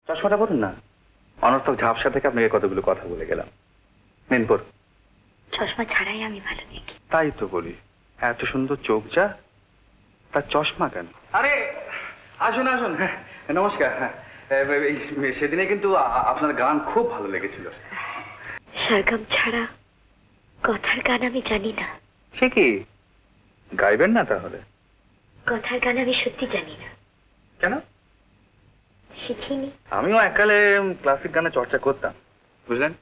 চশমাটা পড়ুন না। অনর্থক ঝাপসা থেকে আপনাকে কতগুলো কথা বলে গেলাম। নিন পড়। চশমা ছাড়াই আমি ভালো দেখি। তাই তো বলি, এত সুন্দর চোখ যা, তার চশমা কেন? আরে আসুন আসুন। হ্যাঁ নমস্কার। হ্যাঁ সেদিনে কিন্তু আপনার গান খুব ভালো লেগেছিল। সরগম ছাড়া কথার গান আমি জানি না। সে কি, গাইবেন না তাহলে? কথার গান আমি সত্যি জানি না। কেন? শিখিনি। আমিও এককালে ক্লাসিক গানে চর্চা করতাম, বুঝলেন।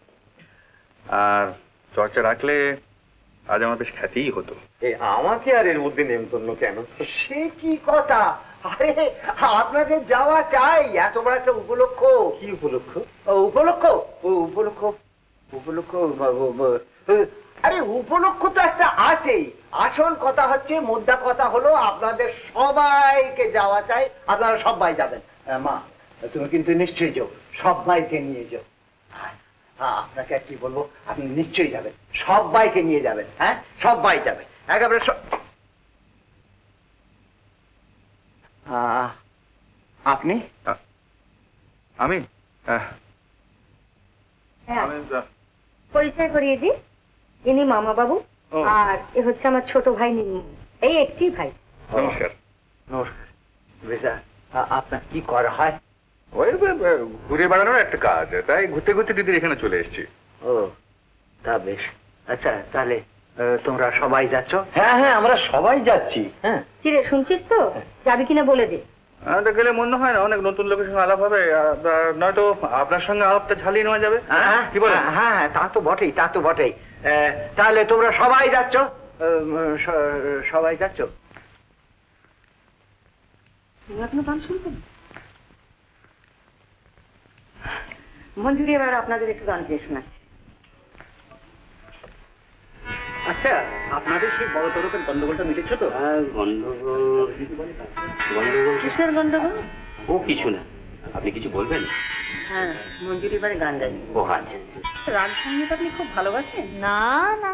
আর চর্চা রাখলে আজ আমার বেশ খ্যাতিই হতো। আমাকে আর এর মধ্যে নেমন্তন্ন কেন? সে কি কথা? আরে আপনাদের যাওয়া চাই, এত বড় একটা উপলক্ষ। কি উপলক্ষ? উপলক্ষ উপলক্ষ উপলক্ষ আরে উপলক্ষ তো একটা আছেই। আসল কথা হচ্ছে, মুদ্রা কথা হলো আপনাদের সবাইকে যাওয়া চাই। আপনারা সবাই যাবেন। মা তুমি কিন্তু নিশ্চয়ই যাও, সবাইকে নিয়ে যাও। আপনাকে আর কি বলবো, আপনি নিশ্চয়ই যাবেন, সবাইকে নিয়ে যাবেন। হ্যাঁ সবাই যাবে একেবারে। আপনি? আমি পরিচয় করিয়ে দিই, ইনি মামা বাবু, আর এ হচ্ছে আমার ছোট ভাই নিনু। এই একটি ভাই। নমস্কার। নমস্কার। বেশা আপনার কি করা হয়? ওই ঘুরে বেড়ানোর একটা কাজ, তাই ঘুরতে ঘুরতে দিদির এখানে চলে এসেছি। ও তা বেশ। আচ্ছা তাহলে তোমরা সবাই যাচ্ছ? হ্যাঁ হ্যাঁ আমরা সবাই যাচ্ছি। হ্যাঁ কিরে শুনছিস তো, যাবি কিনা বলে দে। গেলে মনে হয় না অনেক নতুন লোকের সঙ্গে আলাপ হবে, নয়তো আপনার সঙ্গে আলাপটা ঝালিয়ে নেওয়া যাবে। কি বলেন? হ্যাঁ হ্যাঁ তা তো বটেই, তা তো বটেই। তাহলে তোমরা সবাই যাচ্ছ? সবাই যাচ্ছ? তুমি এখনো গান শুনবে? মঞ্জুরি এবার আপনাদের একটু গান দিয়ে শোনাচ্ছি। আচ্ছা আপনাদের সেই বড় তরফের গন্ডগোলটা মিটেছে তো? গন্ডগোল গন্ডগোল কিসের গন্ডগোল? ও কিছু না, আপনি কিছু বলবেন? হ্যাঁ মঞ্জুরি এবারে গান গাই। ও আচ্ছা। রাগ সঙ্গীত আপনি খুব ভালোবাসেন? না না,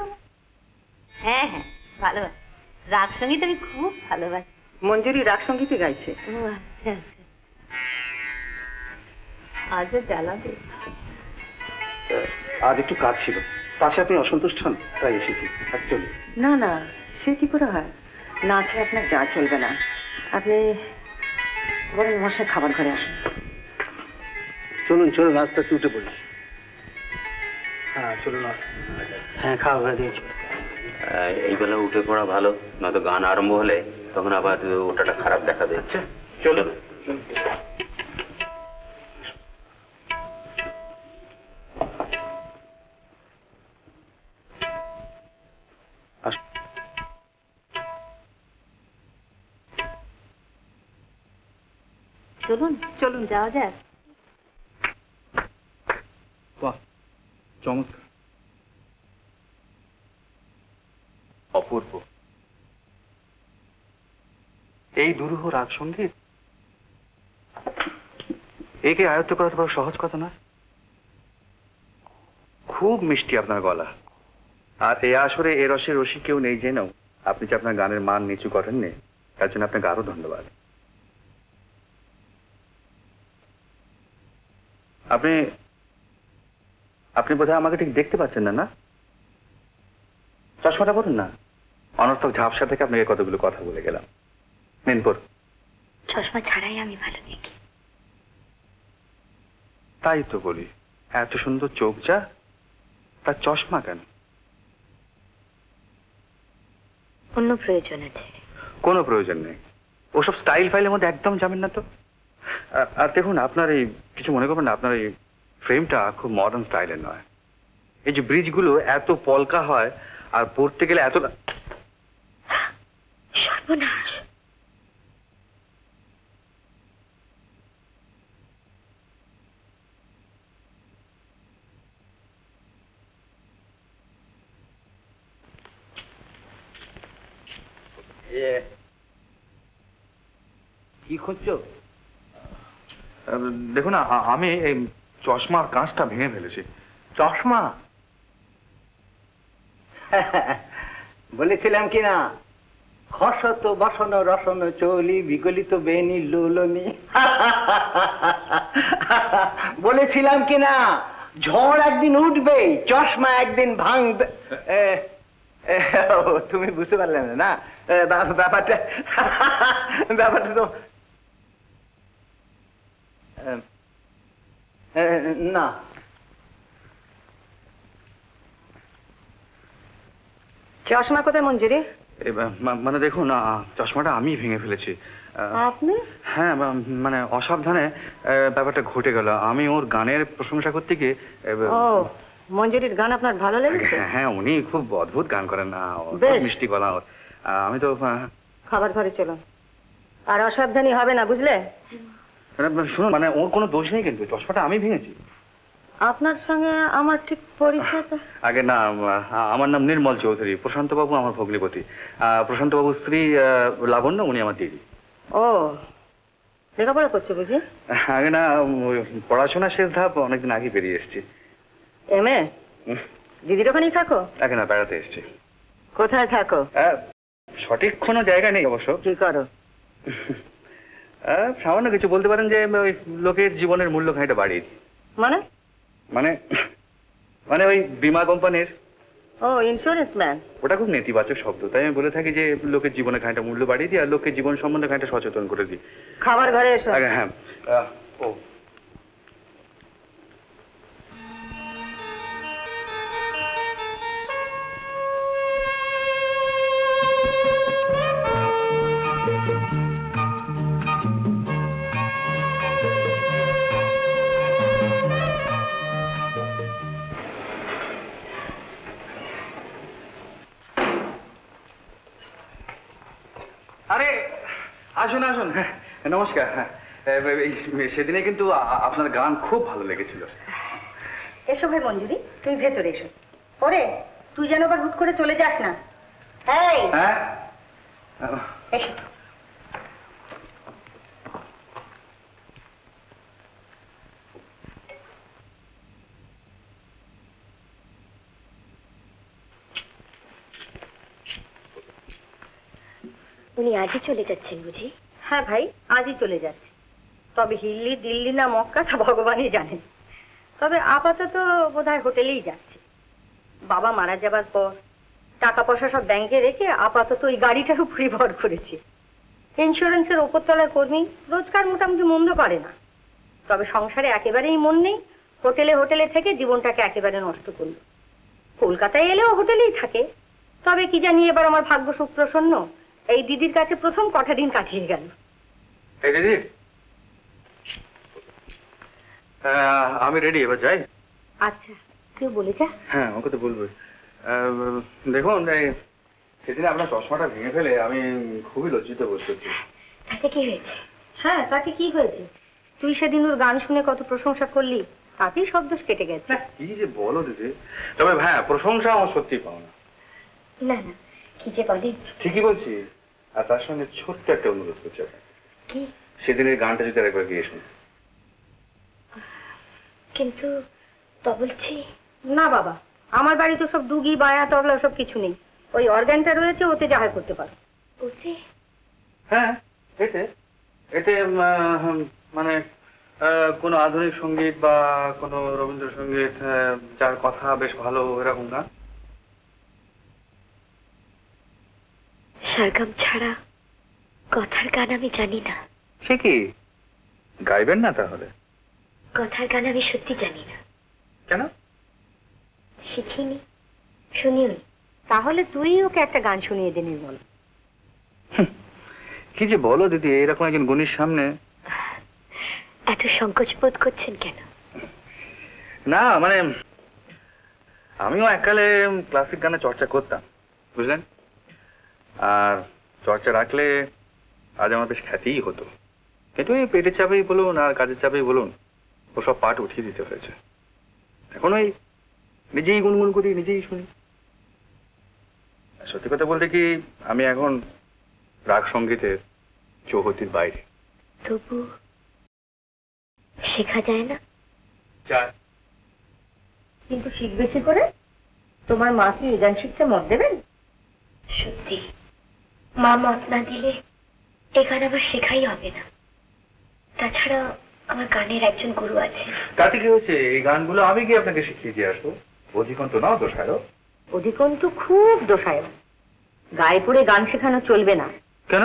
হ্যাঁ হ্যাঁ ভালোবাসি, রাগ সঙ্গীত আমি খুব ভালোবাসি। মঞ্জুরি রাগ সঙ্গীতই গাইছে। ও আচ্ছা আচ্ছা, আজও জ্বালাবে। আজ একটু কাজ ছিল, পাশে আপনি অসন্তুষ্ট হন তাই এসেছি। চলুন। না না, সে কি করে হয়? না খেয়ে আপনার যা চলবে না। আপনি বরং মশাই খাবার ঘরে আসুন। চলুন চলুন, আস্তে আস্তে উঠে পড়ি। হ্যাঁ চলুন। হ্যাঁ খাওয়া ঘরে দিয়েছি। এই বেলা উঠে পড়া ভালো, নয়তো গান আরম্ভ হলে তখন আবার ওটাটা খারাপ দেখাবে। আচ্ছা চলুন। চলুন চলুন যাওয়া যাক। বাহ চমৎকার, অপূর্ব। এই দুরূহ রাগ সঙ্গীত, একে আয়ত্ত করা তো বড় সহজ কথা না। খুব মিষ্টি আপনার গলা, আর এ আসরে এ রসের রসি কেউ নেই জেনেও আপনি যে আপনার গানের মান নিচু করেননি, তার জন্য আপনাকে আরো ধন্যবাদ। আপনি আপনি বোধহয় আমাকে ঠিক দেখতে পাচ্ছেন না, না? চশমাটা পড়ুন না। অনর্থক ঝাপসা থেকে আপনাকে কতগুলো কথা বলে গেলাম। নিন পড়। চশমা ছাড়াই আমি ভালো দেখি। তাই তো বলি, এত সুন্দর চোখ যা, তার চশমা কেন? অন্য প্রয়োজন আছে। কোনো প্রয়োজন নেই, ওসব স্টাইল ফাইলের মধ্যে একদম যাবেন না তো। আর দেখুন, আপনার এই কিছু মনে করবেন না, আপনার এই ফ্রেমটা খুব মডার্ন স্টাইলের নয়। এই যে ব্রিজগুলো এত পলকা হয়, আর পড়তে গেলে এত। সর্বনাশ! কি খুঁজছো? দেখুন আমি এই চশমার কাঁচটা ভেঙে ফেলেছি। চশমা? বলেছিলাম কি না, খসত বসন রসন চলি বিগলিত বেনি লোলনি। বলেছিলাম কি না, ঝড় একদিন উঠবে, চশমা একদিন ভাঙবে। তুমি বুঝতে পারলে না? না, ব্যাপারটা ব্যাপারটা তো না। চশমা কোথায় মঞ্জুরি? মানে দেখুন, চশমাটা আমি ভেঙে ফেলেছি। আপনি? হ্যাঁ, মানে অসাবধানে ব্যাপারটা ঘটে গেল। আমি ওর গানের প্রশংসা করতে গিয়ে ও, মঞ্জুরির গান আপনার ভালো লেগেছে? হ্যাঁ, উনি খুব অদ্ভুত গান করেন না, বেশ। মিষ্টি গলা ওর। আমি তো খাবার ঘরে চলুন, আর অসাবধানী হবে না, বুঝলে? শুনুন, মানে ওর কোনো দোষ নেই, কিন্তু চশমাটা আমি ভেঙেছি। আপনার সঙ্গে আমার ঠিক পরিচয় তো? আগে না, আমার নাম নির্মল চৌধুরী, প্রশান্ত বাবু আমার ভগ্নিপতি। প্রশান্ত বাবুর স্ত্রী লাবণ্য, উনি আমার দিদি। ও, লেখাপড়া করছো বুঝি? আগে না, ওই পড়াশোনার শেষ ধাপ অনেকদিন আগে বেরিয়ে এসেছি। এমএ? দিদির ওখানেই থাকো? আগে না, বেড়াতে এসেছি। কোথায় থাকো? সঠিক কোনো জায়গা নেই অবশ্য। কি করো? সামান্য কিছু বলতে পারেন যে ওই লোকের জীবনের মূল্য খানিকটা বাড়িয়ে দিই। মানে? মানে মানে ওই বীমা কোম্পানির। ও, ইন্স্যুরেন্স ম্যান। ওটা খুব নেতিবাচক শব্দ, তাই আমি বলে থাকি যে লোকের জীবনে খানিকটা মূল্য বাড়িয়ে দিই, আর লোকের জীবন সম্বন্ধে খানিকটা সচেতন করে দিই। খাবার ঘরে এসো। আগে হ্যাঁ, ও আরে আসুন আসুন। হ্যাঁ, নমস্কার। হ্যাঁ, সেদিনে কিন্তু আপনার গান খুব ভালো লেগেছিল। এসো ভাই মঞ্জুরি, তুমি ভেতরে এসো। ওরে, তুই যেন আবার হুট করে চলে যাস না। এই, হ্যাঁ, এসো। উনি আজই চলে যাচ্ছেন বুঝি? হ্যাঁ ভাই, আজই চলে যাচ্ছে। তবে হিল্লি দিল্লি না মক্কা তা ভগবানই জানেন। তবে আপাতত বোধহয় হোটেলেই যাচ্ছে। বাবা মারা যাবার পর টাকা পয়সা সব ব্যাংকে রেখে আপাতত ওই গাড়িটার উপরই ভর করেছে। ইন্স্যুরেন্সের ওপরতলার কর্মী, রোজগার মোটামুটি মন্দ করে না। তবে সংসারে একেবারেই মন নেই, হোটেলে হোটেলে থেকে জীবনটাকে একেবারে নষ্ট করল। কলকাতায় এলেও হোটেলেই থাকে। তবে কি জানি এবার আমার ভাগ্য সুপ্রসন্ন, এই দিদির কাছে প্রথম কটা দিন কাটিয়ে গেল। এই দিদি, আমি রেডি, এবার যাই। আচ্ছা, তুই বলে যা। হ্যাঁ, ওকে তো বলবো। দেখুন, সেদিন আপনার চশমাটা ভেঙে ফেলে আমি খুবই লজ্জিত বোধ করছি। তাতে কি হয়েছে? হ্যাঁ, তাতে কি হয়েছে? তুই সেদিন ওর গান শুনে কত প্রশংসা করলি, তাতেই সব দোষ কেটে গেছে। কি যে বলো দিদি। তবে হ্যাঁ, প্রশংসা আমার সত্যি পাও না। না না, কি যে বলে। ঠিকই বলছি। আর তার সঙ্গে ছোট্ট একটা অনুরোধ করছি আপনাকে। কি? সেদিনের গানটা যদি আরেকবার গিয়ে শুনুন। কিন্তু তা বলছি। না বাবা, আমার বাড়িতে সব ডুগি বায়া তবলা সব কিছু নেই। ওই অর্গানটা রয়েছে, ওতে যা হয় করতে পারো। ওতে? হ্যাঁ, এতে এতে মানে কোনো আধুনিক সঙ্গীত বা কোনো রবীন্দ্রসঙ্গীত যার কথা বেশ ভালো, এরকম গান। সারগাম ছাড়া কথার গান আমি জানি না। সে কি, গাইবেন না তাহলে? কথার গান আমি সত্যি জানি না। কেন? শিখিনি, শুনিও নি। তাহলে তুই ওকে একটা গান শুনিয়ে দে নির্মল। কি যে বলো দিদি, এরকম একজন গুণীর সামনে। এত সংকোচ বোধ করছেন কেন? না মানে আমিও এককালে ক্লাসিক গানে চর্চা করতাম, বুঝলেন। আর চর্চা রাখলে আজ আমার বেশ খ্যাতিই হতো। কিন্তু এই পেটের চাপেই বলুন আর কাজের চাপেই বলুন, ওসব পাঠ উঠিয়ে দিতে হয়েছে। এখন ওই নিজেই গুনগুন করি, নিজেই শুনি। সত্যি কথা বলতে কি, আমি এখন রাগ সঙ্গীতের চৌহতির বাইরে। তবু শেখা যায় না? যায়। কিন্তু শিখবে কি করে? তোমার মা কি এই গান শিখতে মত দেবেন? সত্যি, মা মত না দিলে এ গান আবার শেখাই হবে না। তাছাড়া আমার গানের একজন গুরু আছে। তাতে কি হচ্ছে, এই গানগুলো আমি গিয়ে আপনাকে শিখিয়ে দিয়ে আসবো। অধিকন তো নাও দোষায়ক। অধিকন তো খুব দোষায়, গায়ে পড়ে গান শেখানো চলবে না। কেন?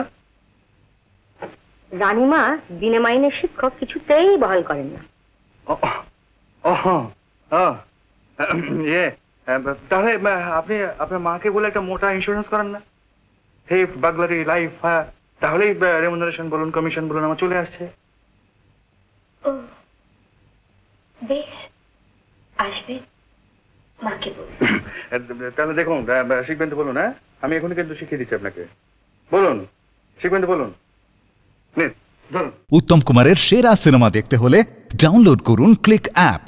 রানীমা বিনা মাইনের শিক্ষক কিছুতেই বহাল করেন না। তাহলে আপনি আপনার মাকে বলে একটা মোটা ইন্স্যুরেন্স করেন না, হেফ বাগলারি লাইফ, তাহলেই রেমুনারেশন বলুন কমিশন বলুন আমার চলে আসছে। ও বেশ, আসবে, মাকে বলবো। তাহলে দেখুন, শিখবেন তো বলুন। হ্যাঁ, আমি এখনই কিন্তু শিখিয়ে দিচ্ছি আপনাকে। বলুন, শিখবেন তো বলুন। নিন ধরুন। উত্তম কুমারের সেরা সিনেমা দেখতে হলে ডাউনলোড করুন ক্লিক অ্যাপ।